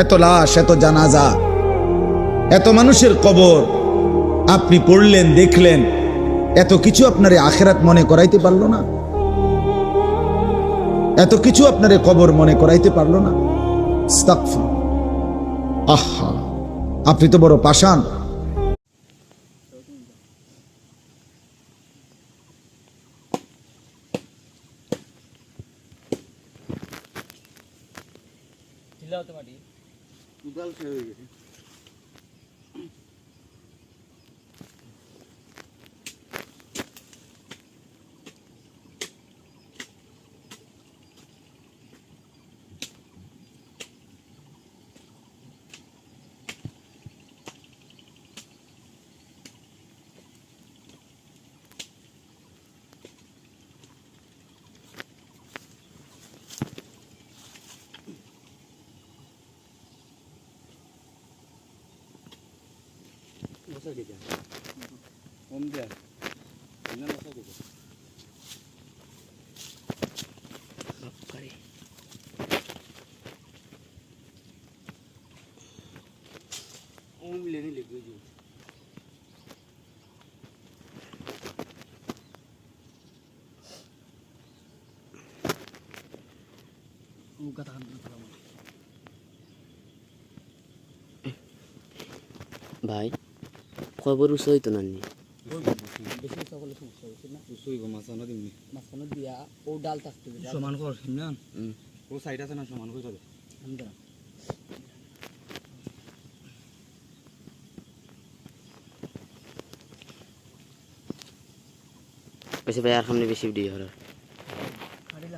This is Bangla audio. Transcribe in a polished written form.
এত লাশ, এত জানাজা, এত মানুষের কবর আপনি পড়লেন, দেখলেন, এত কিছু আপনারে আখিরাত মনে করাইতে পারলো না? এত কিছু আপনারে কবর মনে করাইতে পারলো না? আস্তাগফির। আহা, আপনি তো বড় পাষাণ। ভাই খবর উসই তো নানি বেশি সকলে সমস্যা হচ্ছে না উসই গো মাছখানো দিয়া ও ডাল থাকতে সমান কর না ও সাইড আছে না সমান করে যাবে আমরা বেশি ভাই আর সামনে বেশি ভিডিও হওয়ার